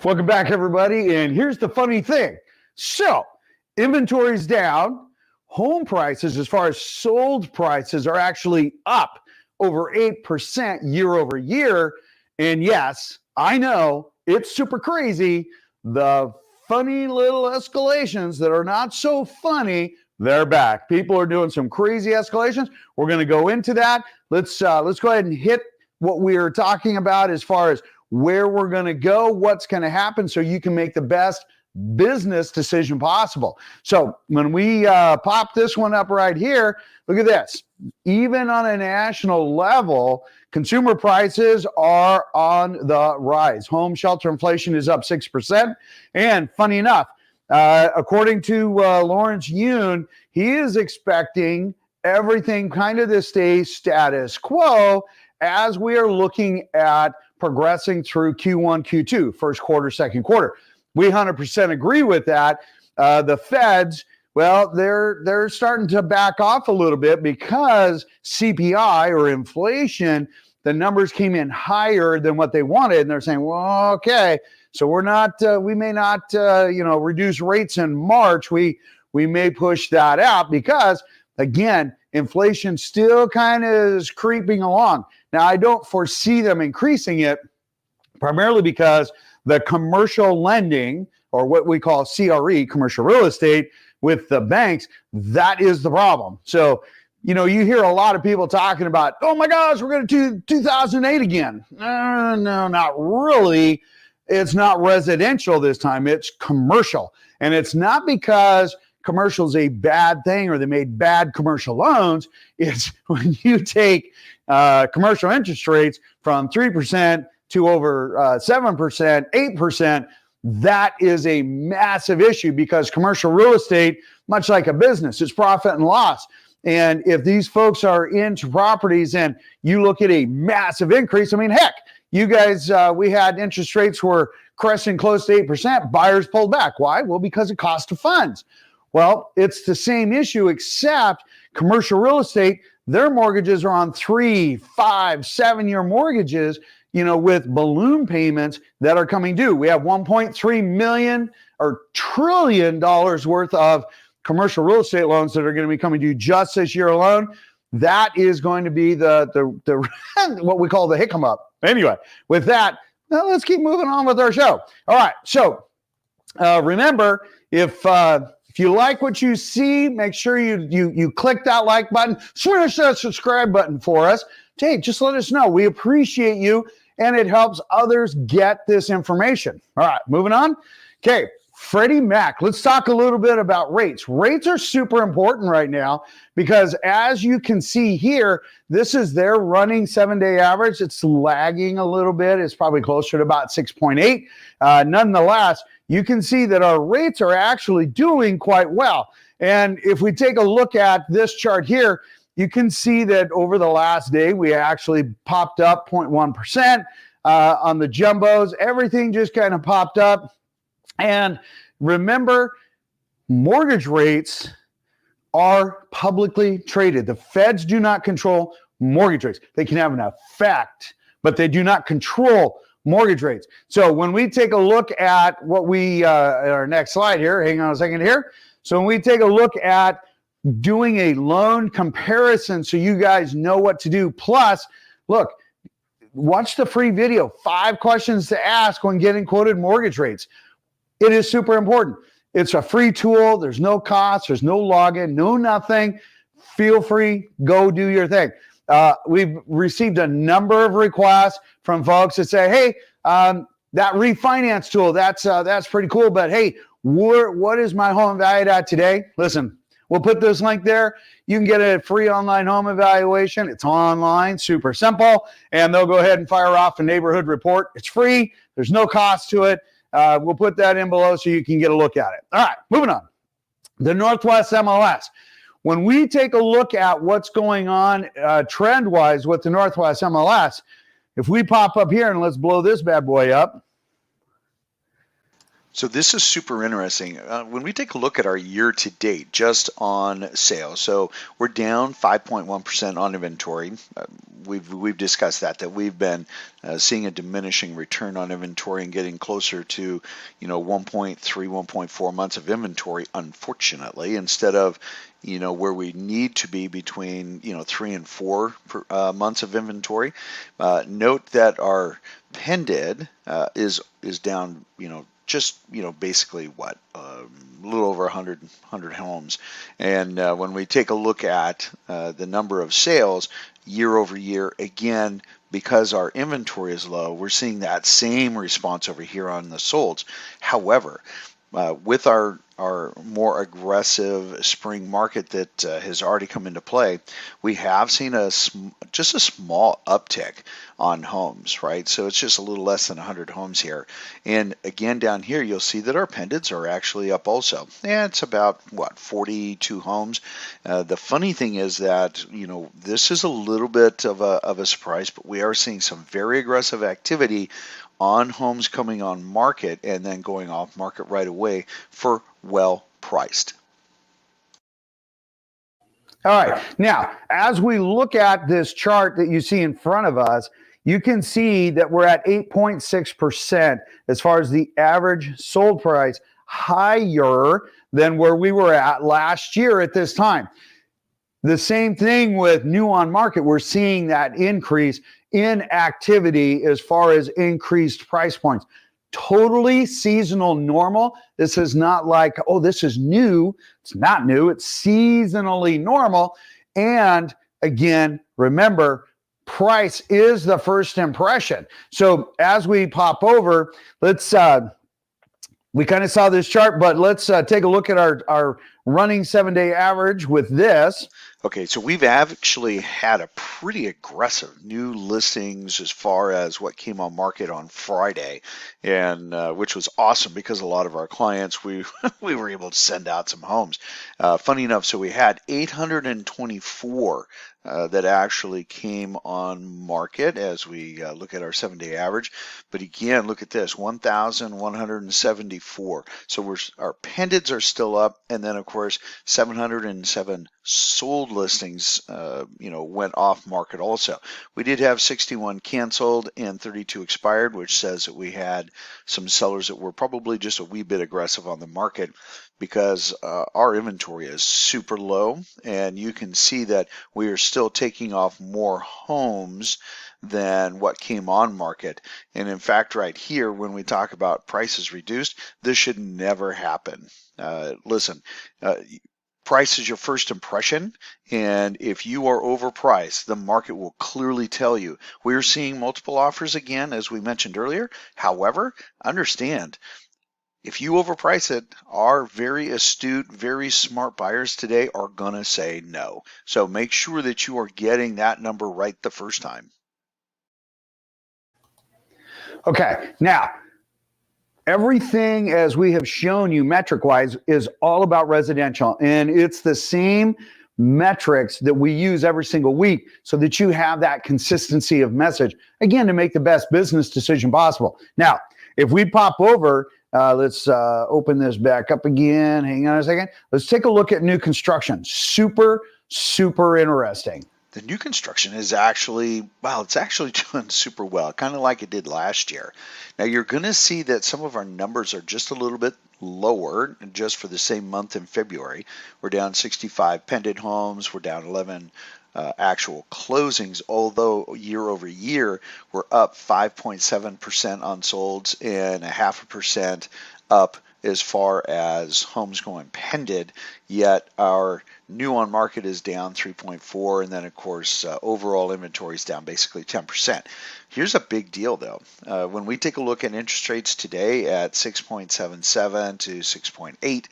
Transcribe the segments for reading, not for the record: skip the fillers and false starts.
Welcome back, everybody. And here's the funny thing. So, inventory's down. Home prices, as far as sold prices, are actually up over 8% year over year. And yes, I know it's super crazy. The funny little escalations that are not so funny, they're back. People are doing some crazy escalations. We're going to go into that. Let's go ahead and hit what we are talking about as far as where we're going to go, what's going to happen, so you can make the best business decision possible. So when we pop this one up right here, look at this. Even on a national level, consumer prices are on the rise. Home shelter inflation is up 6%. And funny enough, according to Lawrence Yun, he is expecting everything kind of to stay status quo as we are looking at progressing through Q1, Q2, first quarter, second quarter. We 100% agree with that. The Feds, well, they're starting to back off a little bit because CPI or inflation, the numbers came in higher than what they wanted, and they're saying, well, okay, so we may not, reduce rates in March. We may push that out because, again, inflation still kind of is creeping along. Now, I don't foresee them increasing it, primarily because the commercial lending, or what we call CRE, commercial real estate, with the banks, that is the problem. So, you hear a lot of people talking about, oh my gosh, we're going to do 2008 again. No, not really. It's not residential this time. It's commercial. And it's not because commercial is a bad thing or they made bad commercial loans. It's when you take commercial interest rates from 3% to over 7%, 8%, that is a massive issue because commercial real estate, much like a business, it's profit and loss. And if these folks are into properties and you look at a massive increase, I mean, heck, you guys, we had interest rates were cresting close to 8%. Buyers pulled back. Why? Well, because of cost of funds. Well, it's the same issue, except commercial real estate, their mortgages are on 3, 5, 7-year mortgages, with balloon payments that are coming due. We have $1.3 million or trillion dollars worth of commercial real estate loans that are going to be coming due just this year alone. That is going to be the what we call the hick 'em up. Anyway, with that, now let's keep moving on with our show. All right, so remember, if you like what you see, make sure you click that like button, smash that subscribe button for us. Hey, just let us know. We appreciate you, and it helps others get this information. All right, moving on. Okay, Freddie Mac. Let's talk a little bit about rates. Rates are super important right now because, as you can see here, this is their running 7-day average. It's lagging a little bit. It's probably closer to about 6.8. Nonetheless, you can see that our rates are actually doing quite well. And if we take a look at this chart here, you can see that over the last day, we actually popped up 0.1% on the jumbos. Everything just kind of popped up. And remember, mortgage rates are publicly traded. The Feds do not control mortgage rates. They can have an effect, but they do not control mortgage rates. So when we take a look at what our next slide here, hang on a second here. So when we take a look at doing a loan comparison so you guys know what to do. Plus, look, watch the free video, 5 questions to ask when getting quoted mortgage rates. It is super important. It's a free tool. There's no cost. There's no login, no nothing. Feel free. Go do your thing. We've received a number of requests from folks that say, hey, that refinance tool, that's pretty cool. But hey, what is my home valued at today? Listen, we'll put this link there. You can get a free online home evaluation. It's online, super simple, and they'll go ahead and fire off a neighborhood report. It's free. There's no cost to it. We'll put that in below so you can get a look at it. All right, moving on. The Northwest MLS. When we take a look at what's going on trend-wise with the Northwest MLS, if we pop up here and let's blow this bad boy up. So this is super interesting. When we take a look at our year to date, just on sales, so we're down 5.1% on inventory. We've discussed that we've been seeing a diminishing return on inventory and getting closer to 1.3, 1.4 months of inventory, unfortunately, instead of where we need to be between 3 and 4 months of inventory. Note that our pended is down just basically what a little over 100 homes. And when we take a look at the number of sales year over year, again, because our inventory is low, we're seeing that same response over here on the solds. However, with our more aggressive spring market that has already come into play, we have seen just a small uptick on homes, right? So it's just a little less than 100 homes here. And again, down here, you'll see that our pendants are actually up also. Yeah, it's about, 42 homes. The funny thing is that, this is a little bit of a surprise, but we are seeing some very aggressive activity on homes coming on market and then going off market right away for well priced. All right. Now, as we look at this chart that you see in front of us, you can see that we're at 8.6% as far as the average sold price, higher than where we were at last year at this time. The same thing with new on market. We're seeing that increase in activity as far as increased price points. Totally seasonal normal. This is not like, oh, this is new. It's not new. It's seasonally normal. And again, remember, price is the first impression. So as we pop over, let's we kind of saw this chart, but let's take a look at our running 7-day average with this. Okay, so we've actually had a pretty aggressive new listings as far as what came on market on Friday, and which was awesome because a lot of our clients, we were able to send out some homes. Funny enough, so we had 824 that actually came on market as we look at our 7-day average. But again, look at this, 1,174. So our pendants are still up, and then of course 707 sold listings, went off market also. We did have 61 canceled and 32 expired, which says that we had some sellers that were probably just a wee bit aggressive on the market because our inventory is super low, and you can see that we are still taking off more homes than what came on market. And in fact, right here, when we talk about prices reduced, this should never happen. Listen, price is your first impression, and if you are overpriced, the market will clearly tell you. We're seeing multiple offers again, as we mentioned earlier. However, understand, if you overprice it, our very astute, very smart buyers today are going to say no. So make sure that you are getting that number right the first time. Okay, now, everything as we have shown you metric-wise is all about residential, and it's the same metrics that we use every single week so that you have that consistency of message, again, to make the best business decision possible. Now, if we pop over, let's open this back up again. Hang on a second. Let's take a look at new construction. Super, super interesting. The new construction is actually, it's actually doing super well, kind of like it did last year. Now you're going to see that some of our numbers are just a little bit lower just for the same month in February. We're down 65 pendant homes. We're down 11 actual closings, although year over year we're up 5.7% on solds and 0.5% up as far as homes going pended, yet our new on market is down 3.4, and then of course overall inventory is down basically 10%. Here's a big deal though. When we take a look at interest rates today at 6.77 to 6.8,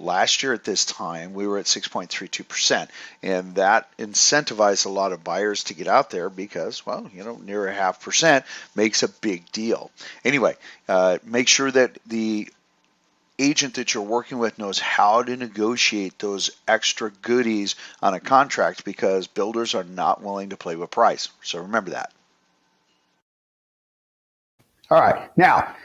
last year at this time we were at 6.32%, and that incentivized a lot of buyers to get out there because, near 0.5% makes a big deal. Anyway, make sure that the agent that you're working with knows how to negotiate those extra goodies on a contract, because builders are not willing to play with price. So remember that. All right. Now,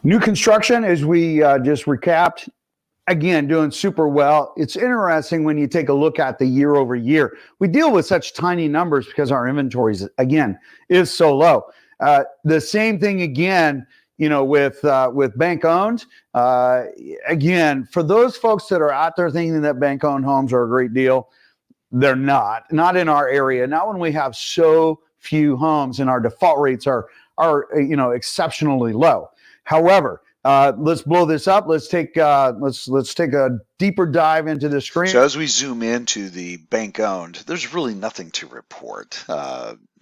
New construction, as we just recapped, again, doing super well. It's interesting when you take a look at the year over year. We deal with such tiny numbers because our inventories, again, is so low. The same thing again, with bank owned. Again, for those folks that are out there thinking that bank owned homes are a great deal, they're not in our area. Not when we have so few homes and our default rates are exceptionally low. However, let's blow this up. Let's take a deeper dive into the screen. So as we zoom into the bank owned, there's really nothing to report.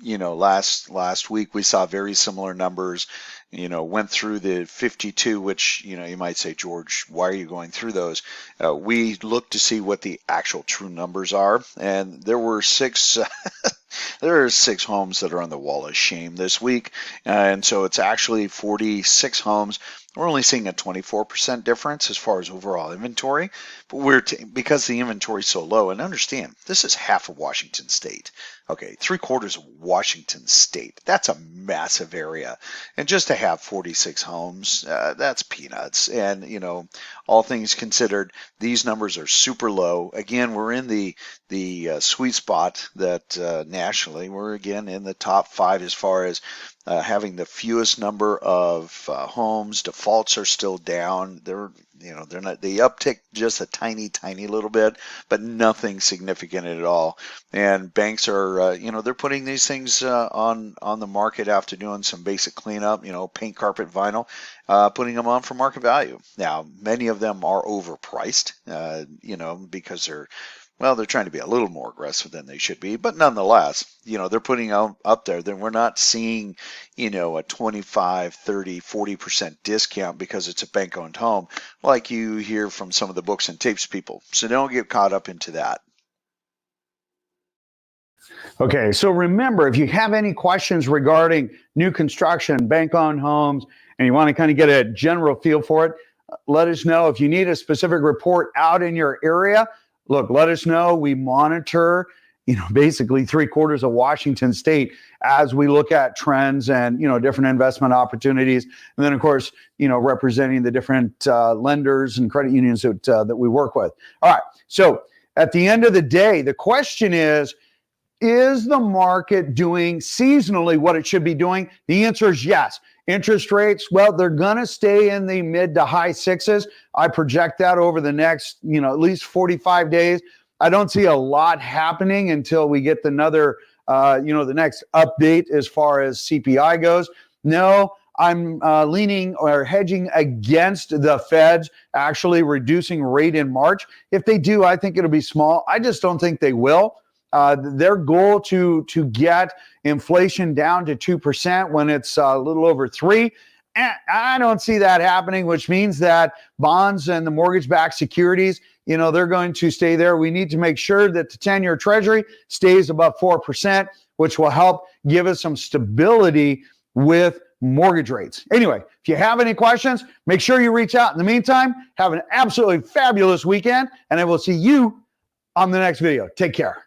Last week we saw very similar numbers. Went through the 52, which you might say, George, why are you going through those? We looked to see what the actual true numbers are, and there were six. There are 6 homes that are on the wall of shame this week, and so it's actually 46 homes. We're only seeing a 24% difference as far as overall inventory, but because the inventory is so low, and understand, this is half of Washington State. Okay, 3/4 of Washington State. That's a massive area, and just to have 46 homes, that's peanuts. And all things considered, these numbers are super low. Again, we're in the sweet spot that nationally we're again in the top 5 as far as having the fewest number of homes. Defaults are still down. They're not, they uptick just a tiny little bit, but nothing significant at all. And banks are, they're putting these things on the market after doing some basic cleanup, paint, carpet, vinyl, putting them on for market value. Now, many of them are overpriced, because they're trying to be a little more aggressive than they should be, but nonetheless, they're putting out up there. Then we're not seeing, a 25, 30, 40% discount because it's a bank-owned home, like you hear from some of the books and tapes people. So don't get caught up into that. Okay, so remember, if you have any questions regarding new construction, bank-owned homes, and you want to kind of get a general feel for it, let us know. If you need a specific report out in your area, look, let us know. We monitor, basically 3/4 of Washington State as we look at trends and, different investment opportunities. And then, of course, representing the different lenders and credit unions that we work with. All right. So at the end of the day, the question is the market doing seasonally what it should be doing? The answer is yes. Interest rates, well, they're going to stay in the mid to high 6s. I project that over the next, at least 45 days. I don't see a lot happening until we get the next update as far as CPI goes. No, I'm leaning or hedging against the Feds actually reducing rate in March. If they do, I think it'll be small. I just don't think they will. Their goal to get inflation down to 2% when it's a little over 3%. I don't see that happening, which means that bonds and the mortgage-backed securities, they're going to stay there. We need to make sure that the 10-year Treasury stays above 4%, which will help give us some stability with mortgage rates. Anyway, if you have any questions, make sure you reach out. In the meantime, have an absolutely fabulous weekend, and I will see you on the next video. Take care.